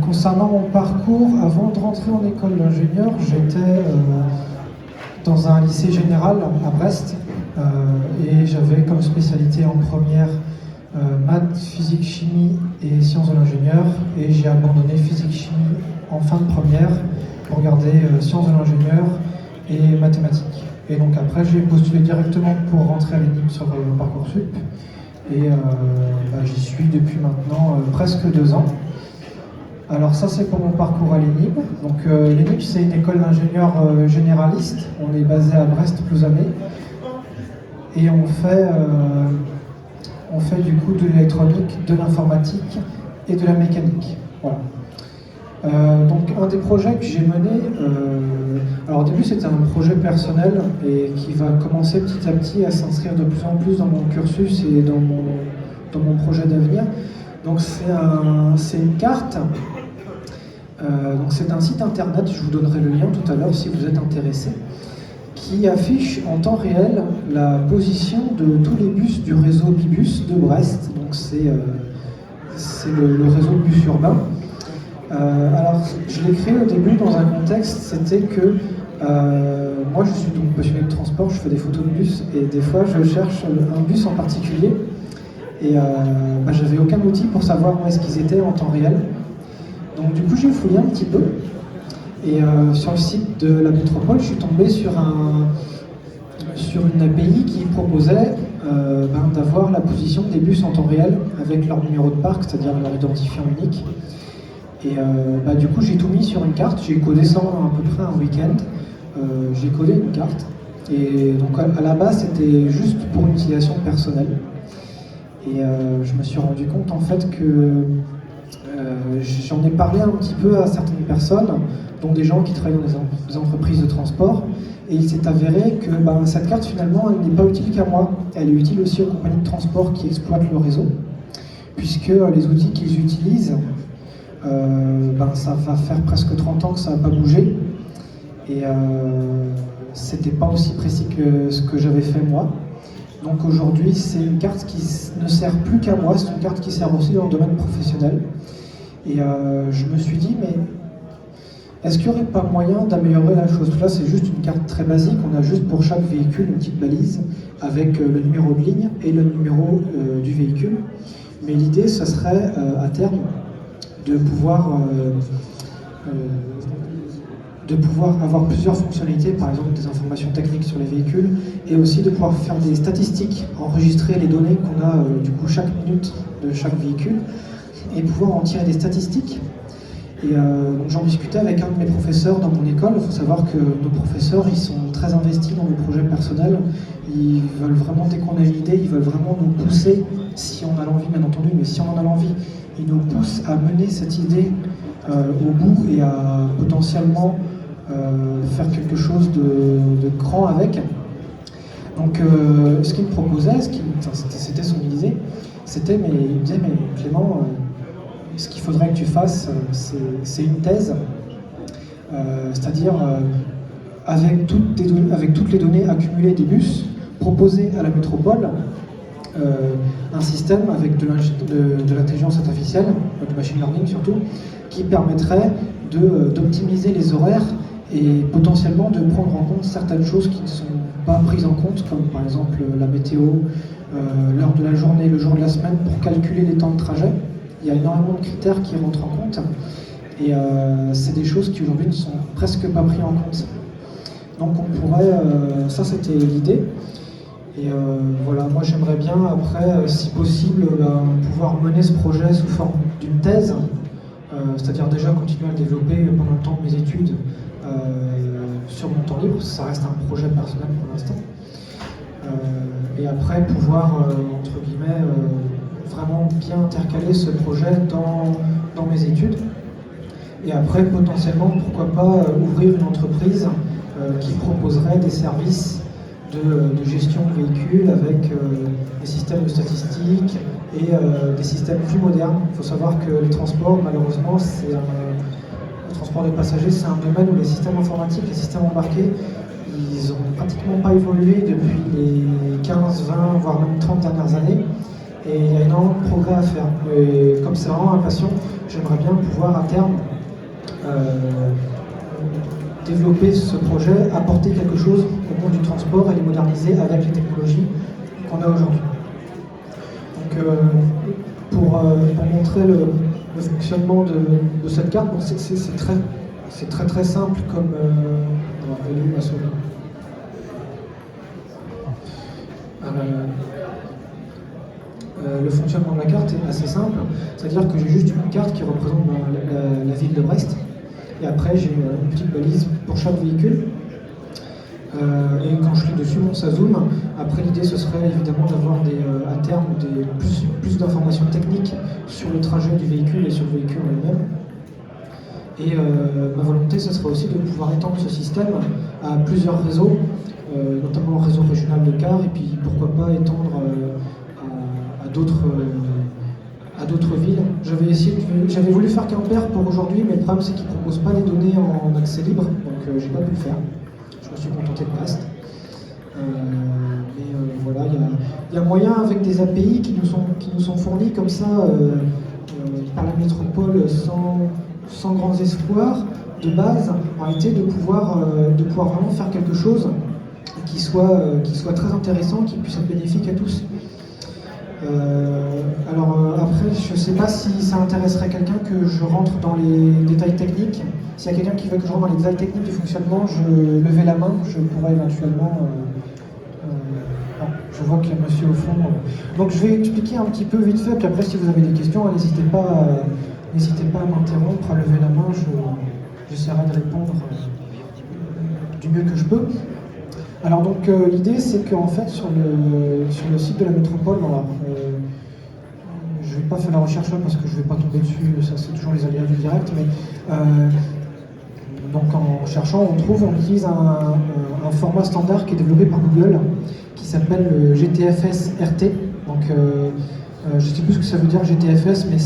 Concernant mon parcours, avant de rentrer en école d'ingénieur, j'étais dans un lycée général à Brest et j'avais comme spécialité en première maths, physique, chimie et sciences de l'ingénieur, et j'ai abandonné physique, chimie en fin de première pour garder sciences de l'ingénieur et mathématiques. Et donc après j'ai postulé directement pour rentrer à l'ENIP sur Parcoursup et j'y suis depuis maintenant presque 2 ans. Alors ça c'est pour mon parcours à l'ENIP. Donc l'ENIP c'est une école d'ingénieurs généraliste. On est basé à Brest-Plouzané et on fait du coup de l'électronique, de l'informatique et de la mécanique. Voilà. Donc un des projets que j'ai mené, alors au début c'était un projet personnel et qui va commencer petit à petit à s'inscrire de plus en plus dans mon cursus et dans mon projet d'avenir. Donc c'est une carte, donc c'est un site internet, je vous donnerai le lien tout à l'heure si vous êtes intéressé, qui affiche en temps réel la position de tous les bus du réseau Bibus de Brest. Donc c'est le réseau de bus urbain. Alors, je l'ai créé au début dans un contexte, c'était que moi je suis donc passionné de transport, je fais des photos de bus et des fois je cherche un bus en particulier et j'avais aucun outil pour savoir où est-ce qu'ils étaient en temps réel. Donc du coup j'ai fouillé un petit peu et sur le site de la métropole je suis tombé sur une API qui proposait d'avoir la position des bus en temps réel avec leur numéro de parc, c'est-à-dire leur identifiant unique. Et du coup j'ai tout mis sur une carte, j'ai codé ça à peu près un week-end, j'ai codé une carte et donc à la base c'était juste pour une utilisation personnelle et je me suis rendu compte en fait que j'en ai parlé un petit peu à certaines personnes, dont des gens qui travaillent dans des entreprises de transport, et il s'est avéré que cette carte finalement elle n'est pas utile qu'à moi, elle est utile aussi aux compagnies de transport qui exploitent le réseau, puisque les outils qu'ils utilisent ça va faire presque 30 ans que ça n'a pas bougé et c'était pas aussi précis que ce que j'avais fait moi. Donc aujourd'hui c'est une carte qui ne sert plus qu'à moi, c'est une carte qui sert aussi dans le domaine professionnel et je me suis dit mais est-ce qu'il n'y aurait pas moyen d'améliorer la chose? Là c'est juste une carte très basique, on a juste pour chaque véhicule une petite balise avec le numéro de ligne et le numéro du véhicule, mais l'idée ce serait à terme de pouvoir avoir plusieurs fonctionnalités, par exemple des informations techniques sur les véhicules, et aussi de pouvoir faire des statistiques, enregistrer les données qu'on a du coup chaque minute de chaque véhicule, et pouvoir en tirer des statistiques. Et j'en discutais avec un de mes professeurs dans mon école. Il faut savoir que nos professeurs, ils sont très investis dans nos projets personnels. Ils veulent vraiment, dès qu'on a une idée, ils veulent vraiment nous pousser, si on a l'envie bien entendu, mais si on en a l'envie, ils nous poussent à mener cette idée au bout et à potentiellement faire quelque chose de grand avec. Donc ce qu'il me proposait, c'était son idée, il me disait mais Clément, ce qu'il faudrait que tu fasses, c'est une thèse, c'est-à-dire avec toutes les données accumulées des bus, proposer à la métropole un système avec de l'intelligence artificielle, du machine learning surtout, qui permettrait d'optimiser les horaires et potentiellement de prendre en compte certaines choses qui ne sont pas prises en compte, comme par exemple la météo, l'heure de la journée, le jour de la semaine, pour calculer les temps de trajet. Il y a énormément de critères qui rentrent en compte et c'est des choses qui aujourd'hui ne sont presque pas prises en compte. Donc on pourrait, ça c'était l'idée. Et voilà, moi j'aimerais bien après, si possible, pouvoir mener ce projet sous forme d'une thèse, c'est-à-dire déjà continuer à le développer pendant le temps de mes études sur mon temps libre, ça reste un projet personnel pour l'instant. Et après pouvoir, entre guillemets, vraiment bien intercaler ce projet dans mes études. Et après, potentiellement, pourquoi pas ouvrir une entreprise qui proposerait des services de gestion de véhicules avec des systèmes de statistiques et des systèmes plus modernes. Il faut savoir que les transports, malheureusement, le transport de passagers, c'est un domaine où les systèmes informatiques, les systèmes embarqués, ils n'ont pratiquement pas évolué depuis les 15, 20, voire même 30 dernières années. Et il y a énormément de progrès à faire. Et comme c'est vraiment ma passion, j'aimerais bien pouvoir à terme développer ce projet, apporter quelque chose au monde du transport et les moderniser avec les technologies qu'on a aujourd'hui. Donc pour montrer le fonctionnement de cette carte, bon, c'est très simple comme... le fonctionnement de la carte est assez simple, c'est-à-dire que j'ai juste une carte qui représente la ville de Brest, et après j'ai une petite balise pour chaque véhicule, et quand je clique dessus, ça zoome. Après l'idée ce serait évidemment d'avoir à terme plus d'informations techniques sur le trajet du véhicule et sur le véhicule en lui-même. Et ma volonté ce serait aussi de pouvoir étendre ce système à plusieurs réseaux, notamment le réseau régional de cars, et puis pourquoi pas étendre à d'autres villes. J'avais voulu faire Quimper pour aujourd'hui, mais le problème c'est qu'ils ne proposent pas les données en accès libre, donc j'ai pas pu le faire. Je me suis contenté de Brest. Voilà, il y a moyen avec des API qui nous sont fournis comme ça par la métropole sans grands espoirs de base, en réalité de pouvoir vraiment faire quelque chose qui soit très intéressant, qui puisse être bénéfique à tous. Après, je ne sais pas si ça intéresserait quelqu'un que je rentre dans les détails techniques. S'il y a quelqu'un qui veut que je rentre dans les détails techniques du fonctionnement, je levais la main, je pourrais éventuellement... Non, je vois qu'il y a monsieur au fond. Donc je vais expliquer un petit peu vite fait, puis après si vous avez des questions, n'hésitez pas à m'interrompre, à lever la main, j'essaierai de répondre du mieux que je peux. Alors donc l'idée c'est qu'en fait sur le site de la métropole, voilà, je ne vais pas faire la recherche là parce que je ne vais pas tomber dessus, ça c'est toujours les aléas du direct, mais donc en cherchant on utilise un format standard qui est développé par Google qui s'appelle le GTFS RT. Donc je ne sais plus ce que ça veut dire GTFS, mais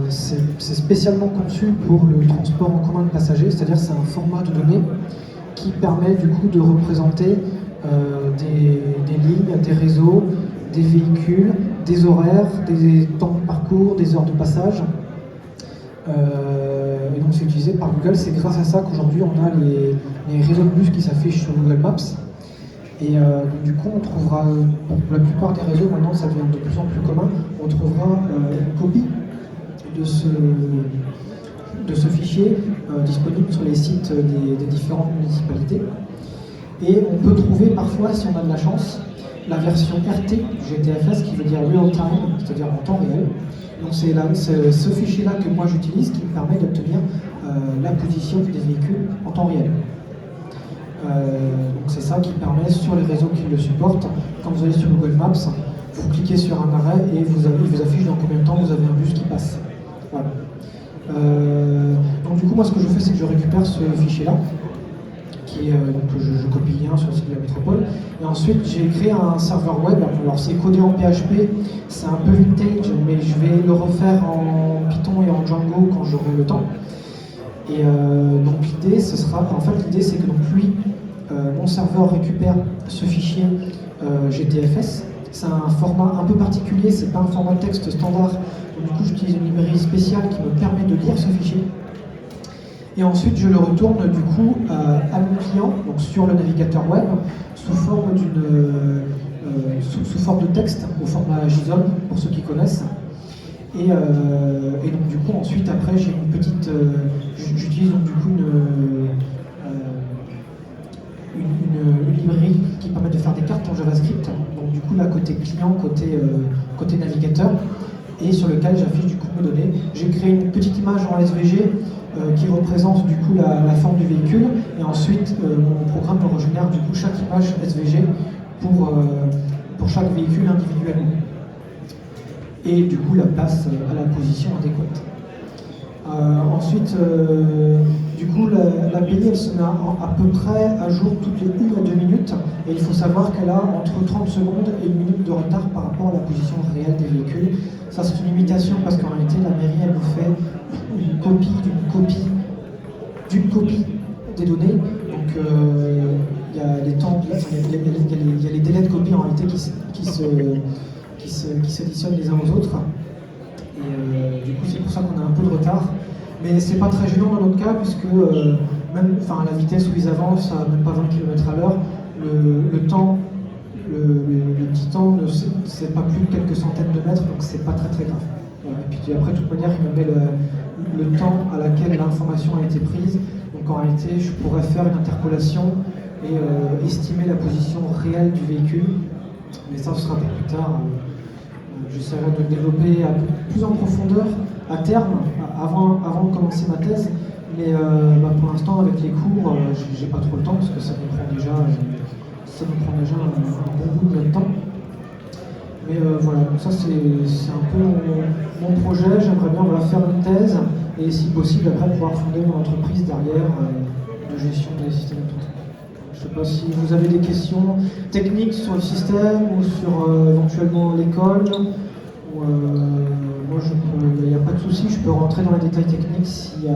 c'est spécialement conçu pour le transport en commun de passagers, c'est-à-dire c'est un format de données qui permet du coup de représenter des lignes, des réseaux, des véhicules, des horaires, des temps de parcours, des heures de passage. Et donc c'est utilisé par Google, c'est grâce à ça qu'aujourd'hui on a les réseaux de bus qui s'affichent sur Google Maps. Et donc, du coup on trouvera, pour la plupart des réseaux maintenant ça devient de plus en plus commun, on trouvera une copie de ce fichier disponible sur les sites des différentes municipalités. Et on peut trouver parfois, si on a de la chance, la version RT du GTFS qui veut dire real time, c'est-à-dire en temps réel. Donc c'est ce fichier-là que moi j'utilise qui me permet d'obtenir la position des véhicules en temps réel. Donc c'est ça qui permet sur les réseaux qui le supportent, quand vous allez sur Google Maps, vous cliquez sur un arrêt et il vous affiche dans combien de temps vous avez un bus qui passe. Voilà. Donc du coup moi ce que je fais c'est que je récupère ce fichier là qui est donc je copie le lien sur le site de la métropole et ensuite j'ai créé un serveur web. Alors c'est codé en PHP, c'est un peu vintage mais je vais le refaire en Python et en Django quand j'aurai le temps. Et donc l'idée ce sera, en fait l'idée c'est que donc lui mon serveur récupère ce fichier GTFS. C'est un format un peu particulier, c'est pas un format texte standard. Donc, du coup, j'utilise une librairie spéciale qui me permet de lire ce fichier. Et ensuite, je le retourne du coup à mon client, donc sur le navigateur web, sous forme de texte, au format JSON, pour ceux qui connaissent. Et donc du coup, ensuite, après, j'ai une petite... j'utilise donc du coup une librairie qui permet de faire des cartes en JavaScript, donc du coup là côté client, côté navigateur, et sur lequel j'affiche du coup mes données. J'ai créé une petite image en SVG qui représente du coup la forme du véhicule, et ensuite mon programme me régénère du coup chaque image SVG pour chaque véhicule individuellement. Et du coup la place à la position adéquate. Ensuite, du coup, l'API elle se met à peu près à jour toutes les 1 à 2 minutes, et il faut savoir qu'elle a entre 30 secondes et 1 minute de retard par rapport à la position réelle des véhicules. Ça c'est une limitation parce qu'en réalité la mairie elle nous fait une copie d'une copie des données. Donc il y a les temps, il y a les délais de copie en réalité qui qui s'additionnent les uns aux autres. Et du coup, c'est pour ça qu'on a un peu de retard. Mais c'est pas très gênant dans notre cas, puisque même à la vitesse où ils avancent, à même pas 20 km à l'heure, le temps, le petit temps, c'est pas plus de quelques centaines de mètres, donc c'est pas très très grave. Voilà. Et puis après, de toute manière, il me met le temps à laquelle l'information a été prise. Donc en réalité, je pourrais faire une interpolation et estimer la position réelle du véhicule. Mais ça, ce sera pour plus tard. J'essaierai de le développer plus en profondeur à terme, avant de commencer ma thèse. Mais pour l'instant, avec les cours, j'ai pas trop le temps parce que ça me prend déjà un bon bout de notre temps. Mais voilà, donc ça c'est un peu mon projet. J'aimerais bien faire une thèse et si possible après pouvoir fonder mon entreprise derrière de gestion des systèmes automatiques. Je ne sais pas si vous avez des questions techniques sur le système ou sur éventuellement l'école. Moi, il n'y a pas de souci, je peux rentrer dans les détails techniques s'il y a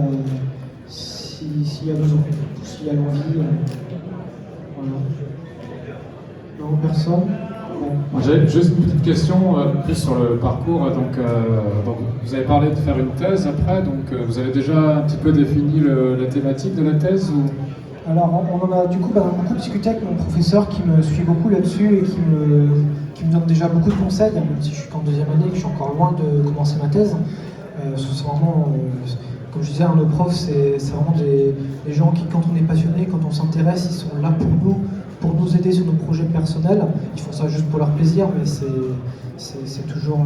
besoin, ou s'il y a l'envie. Voilà. Non, personne. Bon. J'ai juste une petite question plus sur le parcours. Donc, vous avez parlé de faire une thèse après, donc vous avez déjà un petit peu défini la thématique de la thèse ou... Alors, on en a du coup beaucoup discuté avec mon professeur qui me suit beaucoup là-dessus et qui me donne déjà beaucoup de conseils, même si je suis qu'en deuxième année et que je suis encore loin de commencer ma thèse. C'est vraiment, comme je disais, nos profs, c'est vraiment des gens qui, quand on est passionné, quand on s'intéresse, ils sont là pour nous aider sur nos projets personnels. Ils font ça juste pour leur plaisir, mais c'est toujours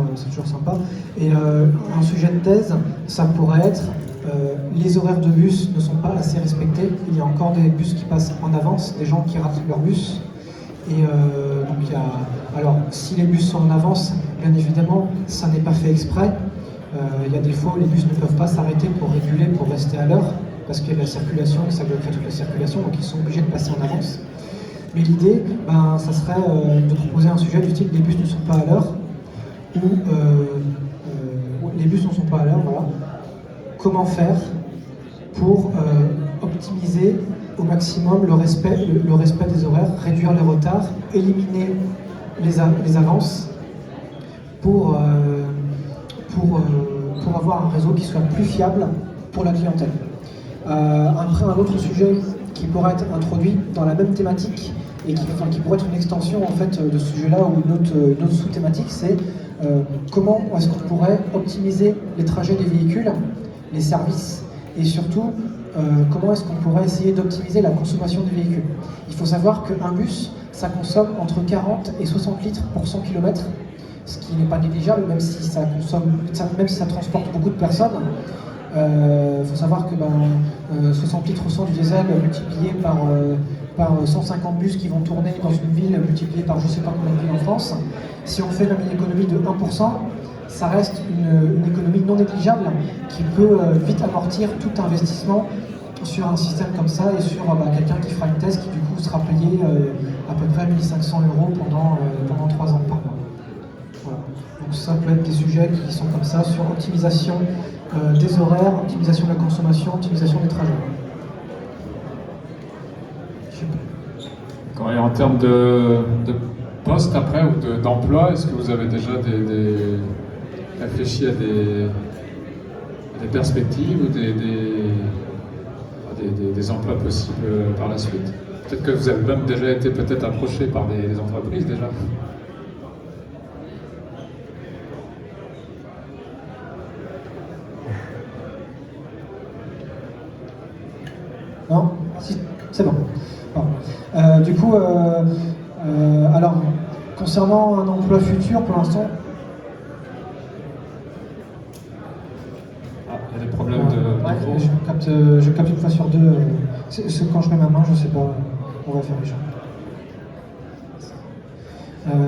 sympa. Et un sujet de thèse, ça pourrait être les horaires de bus ne sont pas assez respectés. Il y a encore des bus qui passent en avance, des gens qui ratent leur bus. Et donc alors, si les bus sont en avance, bien évidemment, ça n'est pas fait exprès. Il y a des fois où les bus ne peuvent pas s'arrêter pour réguler, pour rester à l'heure, parce qu'il y a de la circulation et que ça bloquerait toute la circulation, donc ils sont obligés de passer en avance. Mais l'idée, ça serait de proposer un sujet du type les bus ne sont pas à l'heure, ou les bus ne sont pas à l'heure, voilà. Comment faire pour optimiser au maximum le respect des horaires, réduire les retards, éliminer les avances pour avoir un réseau qui soit plus fiable pour la clientèle. Après, un autre sujet qui pourrait être introduit dans la même thématique et qui pourrait être une extension en fait de ce sujet-là ou une autre sous-thématique, c'est comment est-ce qu'on pourrait optimiser les trajets des véhicules, les services, et surtout comment est-ce qu'on pourrait essayer d'optimiser la consommation des véhicules. Il faut savoir qu'un bus, ça consomme entre 40 et 60 litres pour 100 km, ce qui n'est pas négligeable, même si ça transporte beaucoup de personnes. Faut savoir que 60 litres du diesel multiplié par 150 bus qui vont tourner dans une ville, multiplié par je ne sais pas combien de villes en France, si on fait même une économie de 1%, ça reste une économie non négligeable qui peut vite amortir tout investissement sur un système comme ça et sur quelqu'un qui fera une thèse qui du coup sera payé à peu près 1 500 € pendant 3 ans par mois. Voilà. Donc ça peut être des sujets qui sont comme ça sur optimisation des horaires, optimisation de la consommation, optimisation des trajets. Et en termes de poste après ou d'emploi, est-ce que vous avez déjà réfléchi à des perspectives ou des emplois possibles par la suite? Peut-être que vous avez même déjà été approché par des entreprises déjà. Non? Si, c'est bon. Du coup, alors, concernant un emploi futur, pour l'instant... Il y a des problèmes de micro. Je capte une fois sur deux. Quand je mets ma main, je ne sais pas, on va faire les gens.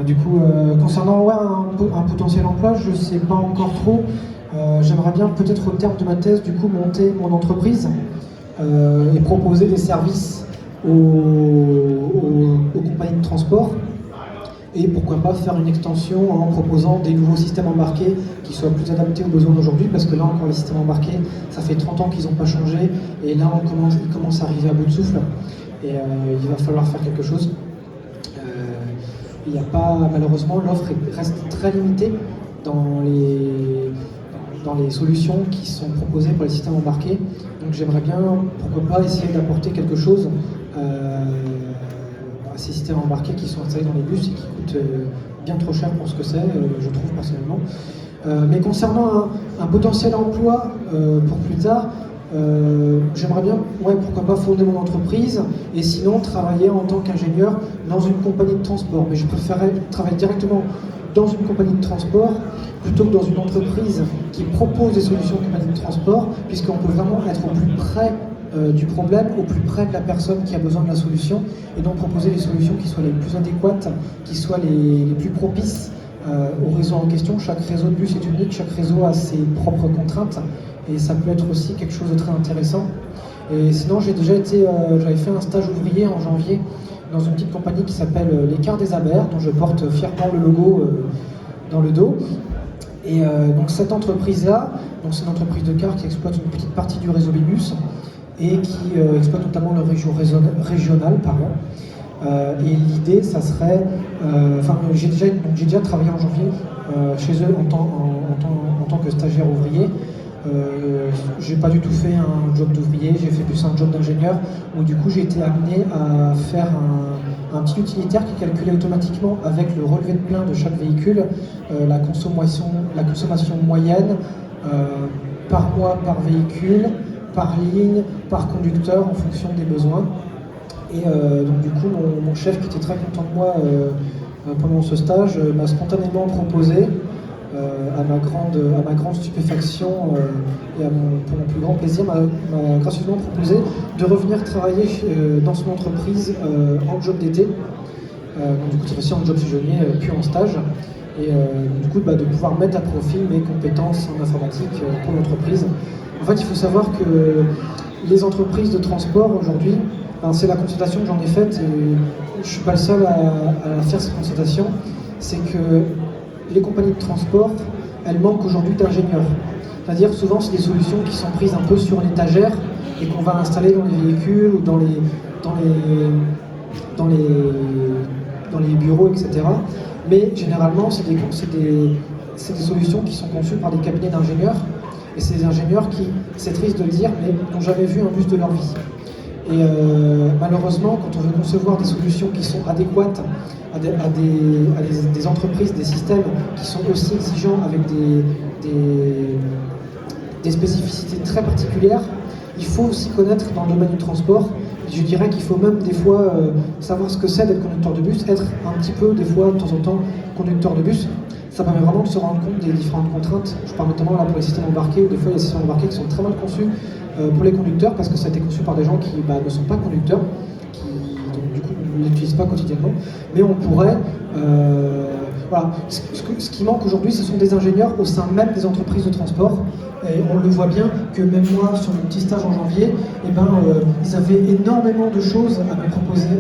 Du coup, concernant un potentiel emploi, je ne sais pas encore trop. J'aimerais bien, peut-être au terme de ma thèse, du coup, monter mon entreprise et proposer des services aux compagnies de transport. Et pourquoi pas faire une extension en proposant des nouveaux systèmes embarqués qui soient plus adaptés aux besoins d'aujourd'hui, parce que là encore les systèmes embarqués, ça fait 30 ans qu'ils n'ont pas changé, et là ils commencent à arriver à bout de souffle, et il va falloir faire quelque chose. il n'y a pas, malheureusement, l'offre reste très limitée dans les solutions qui sont proposées pour les systèmes embarqués. Donc j'aimerais bien, pourquoi pas, essayer d'apporter quelque chose à ces systèmes embarqués qui sont installés dans les bus et qui coûtent bien trop cher pour ce que c'est, je trouve personnellement. Mais concernant un potentiel emploi pour plus tard, j'aimerais bien, pourquoi pas fonder mon entreprise et sinon travailler en tant qu'ingénieur dans une compagnie de transport. Mais je préférerais travailler directement dans une compagnie de transport plutôt que dans une entreprise qui propose des solutions de compagnie de transport, puisqu'on peut vraiment être au plus près du problème, au plus près de la personne qui a besoin de la solution, et donc proposer des solutions qui soient les plus adéquates, qui soient les plus propices au réseau en question. Chaque réseau de bus est unique, chaque réseau a ses propres contraintes, et ça peut être aussi quelque chose de très intéressant. Et sinon, j'avais fait un stage ouvrier en janvier dans une petite compagnie qui s'appelle Les Cars des Abers, dont je porte fièrement le logo dans le dos. Et donc cette entreprise-là, c'est une entreprise de cars qui exploite une petite partie du réseau Bibus et qui exploite notamment le réseau régional. Et l'idée, ça serait... j'ai déjà travaillé en janvier chez eux en tant que stagiaire ouvrier. J'ai pas du tout fait un job d'ouvrier, j'ai fait plus un job d'ingénieur où du coup j'ai été amené à faire un petit utilitaire qui calculait automatiquement avec le relevé de plein de chaque véhicule la consommation moyenne par mois, par véhicule, par ligne, par conducteur en fonction des besoins. Et donc du coup mon chef qui était très content de moi pendant ce stage m'a spontanément proposé à ma grande stupéfaction et pour mon plus grand plaisir, m'a gracieusement proposé de revenir travailler dans son entreprise en job d'été. Donc du coup, cette fois-ci en job saisonnier, puis en stage. Et du coup, de pouvoir mettre à profit mes compétences en informatique pour l'entreprise. En fait, il faut savoir que les entreprises de transport aujourd'hui, c'est la constatation que j'en ai faite, et je ne suis pas le seul à faire cette constatation, c'est que les compagnies de transport, elles manquent aujourd'hui d'ingénieurs. C'est-à-dire souvent c'est des solutions qui sont prises un peu sur l'étagère et qu'on va installer dans les véhicules ou dans les bureaux, etc. Mais généralement c'est des solutions qui sont conçues par des cabinets d'ingénieurs, et c'est des ingénieurs qui, c'est triste de le dire, mais n'ont jamais vu un bus de leur vie. Et malheureusement, quand on veut concevoir des solutions qui sont adéquates à des entreprises, des systèmes qui sont aussi exigeants avec des spécificités très particulières, il faut aussi connaître dans le domaine du transport. Je dirais qu'il faut même des fois savoir ce que c'est d'être conducteur de bus, être un petit peu des fois de temps en temps conducteur de bus. Ça permet vraiment de se rendre compte des différentes contraintes. Je parle notamment là pour les systèmes embarqués, où des fois il y a des systèmes embarqués qui sont très mal conçus pour les conducteurs, parce que ça a été conçu par des gens qui ne sont pas conducteurs, qui donc, du coup ne l'utilisent pas quotidiennement. Mais on pourrait... voilà. Ce qui manque aujourd'hui, ce sont des ingénieurs au sein même des entreprises de transport. Et on le voit bien que même moi, sur mon petit stage en janvier, ils avaient énormément de choses à me proposer,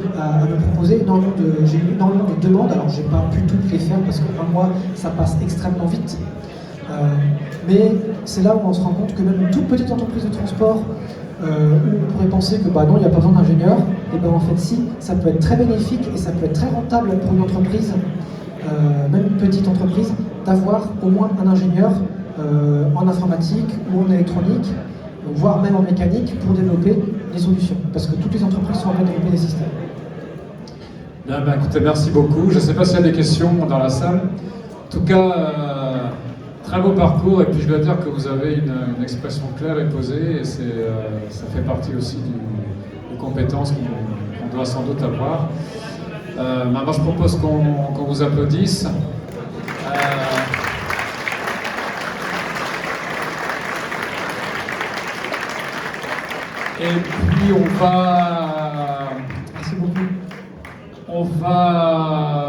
j'ai eu énormément de demandes. Alors j'ai pas pu toutes les faire parce qu'un mois, ça passe extrêmement vite. Mais c'est là où on se rend compte que même une toute petite entreprise de transport, où on pourrait penser que non, il n'y a pas besoin d'ingénieurs, et en fait si, ça peut être très bénéfique et ça peut être très rentable pour une entreprise, même une petite entreprise, d'avoir au moins un ingénieur en informatique ou en électronique, voire même en mécanique, pour développer des solutions. Parce que toutes les entreprises sont en train de développer des systèmes. Bien, écoutez, merci beaucoup. Je ne sais pas s'il y a des questions dans la salle. En tout cas, très beau parcours, et puis je dois dire que vous avez une expression claire et posée, et ça fait partie aussi des compétences qu'on doit sans doute avoir. Moi, je propose qu'on vous applaudisse. Et puis on va... Merci beaucoup. On va